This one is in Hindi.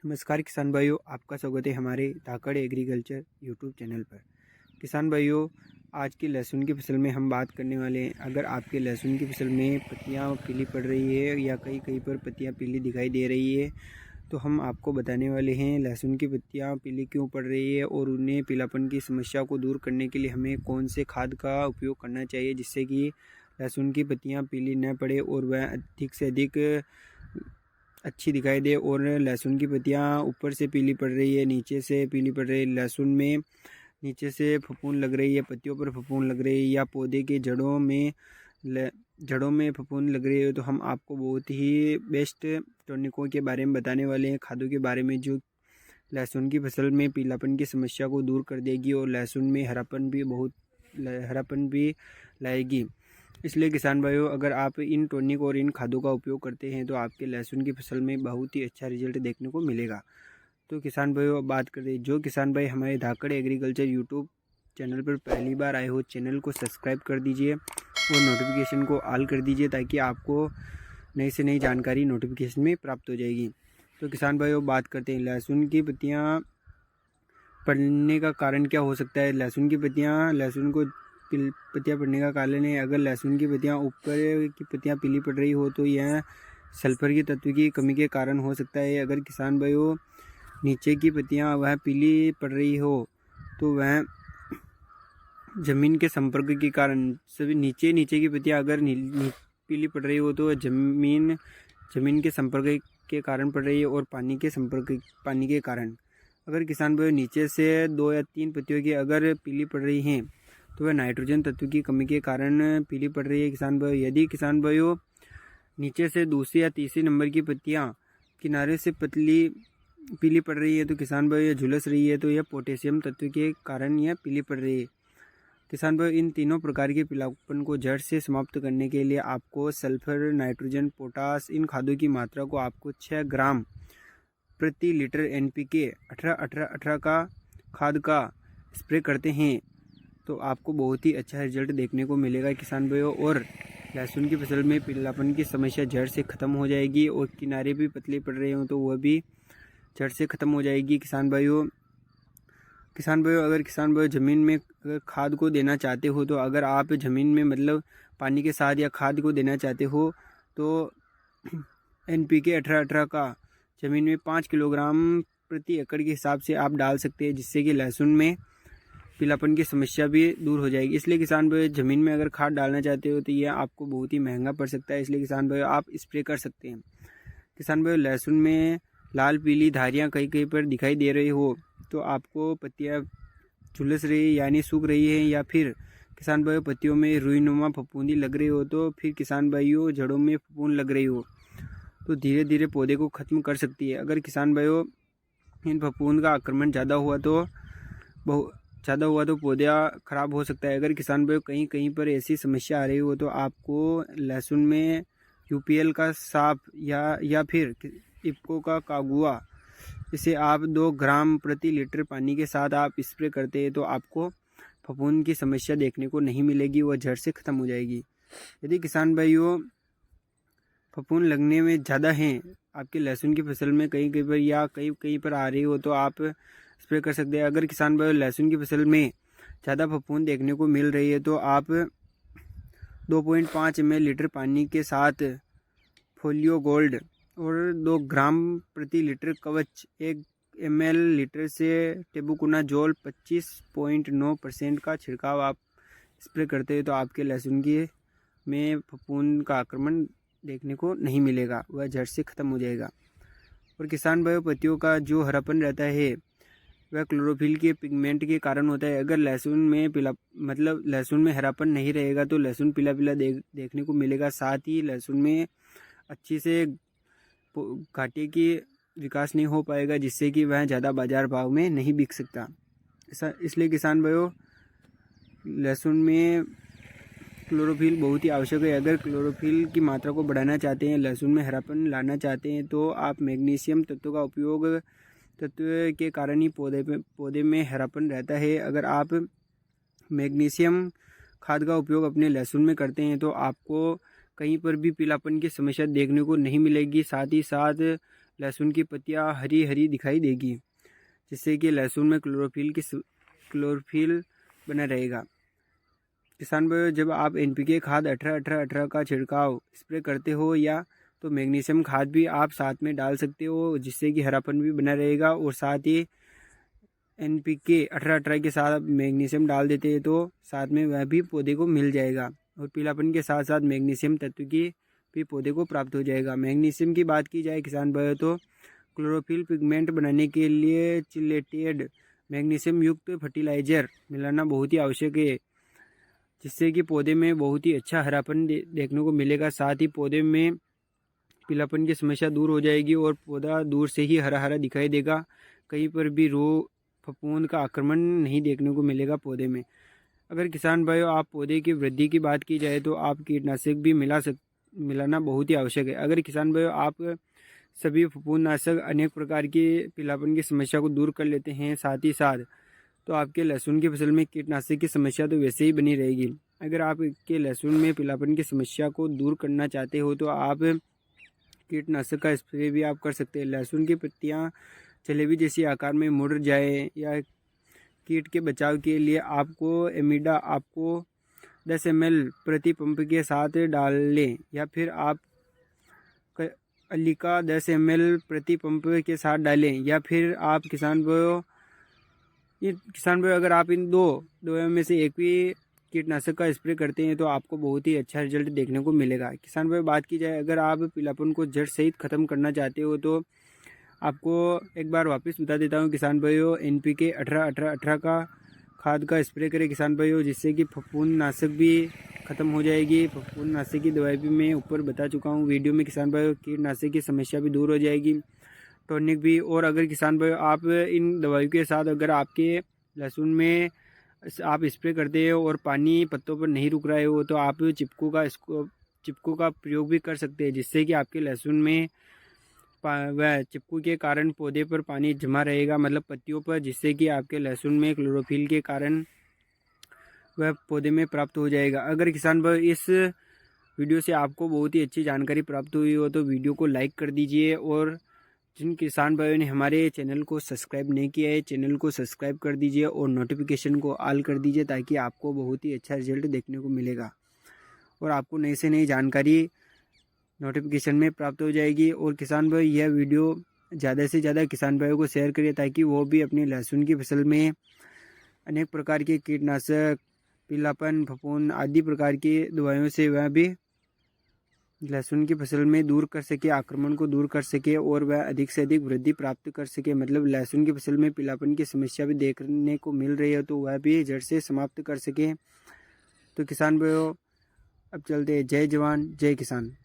नमस्कार किसान भाइयों, आपका स्वागत है हमारे धाकड़ एग्रीकल्चर यूट्यूब चैनल पर। किसान भाइयों, आज की लहसुन की फसल में हम बात करने वाले हैं। अगर आपके लहसुन की फसल में पत्तियां पीली पड़ रही है या कहीं पर पत्तियां पीली दिखाई दे रही है, तो हम आपको बताने वाले हैं लहसुन की पत्तियां पीली क्यों पड़ रही है और उन्हें पीलापन की समस्या को दूर करने के लिए हमें कौन से खाद का उपयोग करना चाहिए, जिससे कि लहसुन की पत्तियां पीली न पड़े और वह अधिक से अधिक अच्छी दिखाई दे। और लहसुन की पत्तियां ऊपर से पीली पड़ रही है, नीचे से पीली पड़ रही है, लहसुन में नीचे से फफूंद लग रही है, पत्तियों पर फफूंद लग रही है या पौधे के जड़ों में फफूंद लग रही है, तो हम आपको बहुत ही बेस्ट टॉनिकों के बारे में बताने वाले हैं, खादों के बारे में, जो लहसुन की फसल में पीलापन की समस्या को दूर कर देगी और लहसुन में हरापन भी लाएगी। इसलिए किसान भाइयों, अगर आप इन टॉनिक और इन खादों का उपयोग करते हैं तो आपके लहसुन की फसल में बहुत ही अच्छा रिजल्ट देखने को मिलेगा। तो किसान भाइयों, अब बात करें, जो किसान भाई हमारे धाकड़ एग्रीकल्चर यूट्यूब चैनल पर पहली बार आए हो, चैनल को सब्सक्राइब कर दीजिए और नोटिफिकेशन को ऑल कर दीजिए, ताकि आपको नई से नई जानकारी नोटिफिकेशन में प्राप्त हो जाएगी। तो किसान भाइयों, बात करते हैं लहसुन की पत्तियाँ पड़ने का कारण क्या हो सकता है। लहसुन पड़ने का कारण है, अगर लहसुन की पत्तियाँ ऊपर की पत्तियाँ पीली पड़ रही हो तो यह सल्फर की तत्व की कमी के कारण हो सकता है। अगर किसान भाइयों नीचे की पत्तियाँ वह पीली पड़ रही हो तो वह ज़मीन के संपर्क के कारण, सभी नीचे की पत्तियाँ अगर पीली पड़ रही हो तो ज़मीन के संपर्क के कारण पड़ रही है और पानी के कारण। अगर किसान भाइयों नीचे से 2 या 3 पत्तियों की अगर पीली पड़ रही हैं तो वह नाइट्रोजन तत्व की कमी के कारण पीली पड़ रही है। किसान भाइयों, यदि किसान भाइयों नीचे से दूसरी या तीसरी नंबर की पत्तियां किनारे से पीली पड़ रही है तो किसान भाइयों झुलस रही है, तो यह पोटेशियम तत्व के कारण यह पीली पड़ रही है। किसान भाइयों, इन तीनों प्रकार के पीलापन को जड़ से समाप्त करने के लिए आपको सल्फर, नाइट्रोजन, पोटास, इन खादों की मात्रा को आपको 6 ग्राम प्रति लीटर NPK 18-18-18 का खाद का स्प्रे करते हैं तो आपको बहुत ही अच्छा रिजल्ट देखने को मिलेगा किसान भाइयों। और लहसुन की फसल में पीलापन की समस्या जड़ से ख़त्म हो जाएगी और किनारे भी पतले पड़ रहे हों तो वह भी जड़ से ख़त्म हो जाएगी। किसान भाइयों, अगर किसान भाइयों ज़मीन में अगर खाद को देना चाहते हो, तो अगर आप ज़मीन में मतलब पानी के साथ या खाद को देना चाहते हो तो NPK 18-18 का ज़मीन में 5 किलोग्राम प्रति एकड़ के हिसाब से आप डाल सकते हैं, जिससे कि लहसुन में पीलापन की समस्या भी दूर हो जाएगी। इसलिए किसान भाई ज़मीन में अगर खाद डालना चाहते हो तो यह आपको बहुत ही महंगा पड़ सकता है, इसलिए किसान भाई आप स्प्रे कर सकते हैं। किसान भाई, लहसुन में लाल पीली धारियाँ कहीं पर दिखाई दे रही हो तो आपको पत्तियाँ झुलस रही यानी सूख रही है, या फिर किसान भाइयों पत्तियों में रुईनुमा फफूंदी लग रही हो, तो फिर किसान भाइयों जड़ों में फफूंद लग रही हो तो धीरे धीरे पौधे को ख़त्म कर सकती है। अगर किसान भाइयों इन फफूंद का आक्रमण ज़्यादा हुआ तो पौधा ख़राब हो सकता है। अगर किसान भाइयों कहीं पर ऐसी समस्या आ रही हो तो आपको लहसुन में UPL का साफ या फिर इफ्को का कागुआ, इसे आप 2 ग्राम प्रति लीटर पानी के साथ आप स्प्रे करते हैं तो आपको फफूंद की समस्या देखने को नहीं मिलेगी, वह जड़ से ख़त्म हो जाएगी। यदि किसान भाइयों फफूंद लगने में ज़्यादा हैं आपके लहसुन की फसल में कहीं पर आ रही हो तो आप स्प्रे कर सकते हैं। अगर किसान भाई लहसुन की फसल में ज़्यादा फफूंद देखने को मिल रही है तो आप 2.5 ml लीटर पानी के साथ फोलियो गोल्ड और 2 ग्राम प्रति लीटर कवच 1 ml लीटर से टेबुकोनाजोल 25.9% का छिड़काव आप स्प्रे करते हैं तो आपके लहसुन में फफूंद का आक्रमण देखने को नहीं मिलेगा, वह जड़ से ख़त्म हो जाएगा। और किसान भाइयों, पत्तियों का जो हरापन रहता है वह क्लोरोफिल के पिगमेंट के कारण होता है। अगर लहसुन में हरापन नहीं रहेगा तो लहसुन पीला देखने को मिलेगा, साथ ही लहसुन में अच्छी से घाटे की विकास नहीं हो पाएगा, जिससे कि वह ज़्यादा बाजार भाव में नहीं बिक सकता। इसलिए किसान भाइयों लहसुन में क्लोरोफिल बहुत ही आवश्यक है। अगर क्लोरोफिल की मात्रा को बढ़ाना चाहते हैं, लहसुन में हरापन लाना चाहते हैं तो आप मैग्नीशियम तत्व का उपयोग, तत्व के कारण ही पौधे में हरापन रहता है। अगर आप मैग्नीशियम खाद का उपयोग अपने लहसुन में करते हैं तो आपको कहीं पर भी पीलापन की समस्या देखने को नहीं मिलेगी। साथ ही साथ लहसुन की पत्तियां हरी हरी दिखाई देगी, जिससे कि लहसुन में क्लोरोफिल बना रहेगा। किसान भाइयों, जब आप NPK खाद 18-18-18 का छिड़काव स्प्रे करते हो या तो मैग्नीशियम खाद भी आप साथ में डाल सकते हो, जिससे कि हरापन भी बना रहेगा। और साथ ही NPK 18-18 के साथ मैग्नीशियम डाल देते हैं तो साथ में वह भी पौधे को मिल जाएगा, और पीलापन के साथ साथ मैग्नीशियम तत्व की भी पौधे को प्राप्त हो जाएगा। मैग्नीशियम की बात की जाए किसान भाइयों, तो क्लोरोफिल पिगमेंट बनाने के लिए चिलेटेड मैग्नीशियम युक्त फर्टिलाइजर मिलाना बहुत ही आवश्यक है, जिससे कि पौधे में बहुत ही अच्छा हरापन देखने को मिलेगा। साथ ही पौधे में पीलापन की समस्या दूर हो जाएगी और पौधा दूर से ही हरा हरा दिखाई देगा। कहीं पर भी रोग फफूंद का आक्रमण नहीं देखने को मिलेगा पौधे में। अगर किसान भाइयों आप पौधे की वृद्धि की बात की जाए तो आप कीटनाशक भी मिलाना बहुत ही आवश्यक है। अगर किसान भाइयों आप सभी फफूंदनाशक अनेक प्रकार की पीलापन की समस्या को दूर कर लेते हैं साथ ही साथ, तो आपके लहसुन की फसल में कीटनाशक की समस्या तो वैसे ही बनी रहेगी। अगर आपके लहसुन में पीलापन की समस्या को दूर करना चाहते हो तो आप कीटनाशक का स्प्रे भी आप कर सकते हैं। लहसुन की पत्तियां जलेबी जैसी आकार में मुड़ जाए या कीट के बचाव के लिए आपको एमिडा आपको 10 ml प्रति पंप के साथ डाल लें, या फिर आप अलिका 10 ml प्रति पंप के साथ डालें, या फिर आप किसान भाइयों अगर आप इन दो में से एक भी कीटनाशक का स्प्रे करते हैं तो आपको बहुत ही अच्छा रिजल्ट देखने को मिलेगा। किसान भाई बात की जाए, अगर आप पीलापन को जड़ सहित ख़त्म करना चाहते हो तो आपको एक बार वापस बता देता हूँ किसान भाइयों, NPK 18-18-18 का खाद का स्प्रे करें किसान भाइयों, जिससे कि फफूंदनाशक भी ख़त्म हो जाएगी। फफूंदनाशक की दवाई भी मैं ऊपर बता चुका हूँ वीडियो में किसान भाइयों। कीटनाशक की समस्या भी दूर हो जाएगी, टॉनिक भी। और अगर किसान भाइयों आप इन दवाइयों के साथ अगर आपके लहसुन में आप स्प्रे करते हो और पानी पत्तों पर नहीं रुक रहे हो तो आप चिपकू का प्रयोग भी कर सकते हैं, जिससे कि आपके लहसुन में वह चिपकू के कारण पौधे पर पानी जमा रहेगा, मतलब पत्तियों पर, जिससे कि आपके लहसुन में क्लोरोफिल के कारण वह पौधे में प्राप्त हो जाएगा। अगर किसान भाई इस वीडियो से आपको बहुत ही अच्छी जानकारी प्राप्त हुई हो तो वीडियो को लाइक कर दीजिए, और जिन किसान भाइयों ने हमारे चैनल को सब्सक्राइब नहीं किया है चैनल को सब्सक्राइब कर दीजिए और नोटिफिकेशन को ऑल कर दीजिए, ताकि आपको बहुत ही अच्छा रिजल्ट देखने को मिलेगा और आपको नई से नई जानकारी नोटिफिकेशन में प्राप्त हो जाएगी। और किसान भाई यह वीडियो ज़्यादा से ज़्यादा किसान भाइयों को शेयर करिए, ताकि वो भी अपनी लहसुन की फसल में अनेक प्रकार के कीटनाशक, पीलापन, फफूंद आदि प्रकार की दवाइयों से वह भी लहसुन की फसल में दूर कर सके, आक्रमण को दूर कर सके और वह अधिक से अधिक वृद्धि प्राप्त कर सके। मतलब लहसुन की फसल में पीलापन की समस्या भी देखने को मिल रही है तो वह भी जड़ से समाप्त कर सके। तो किसान भाइयों अब चलते हैं। जय जवान जय किसान।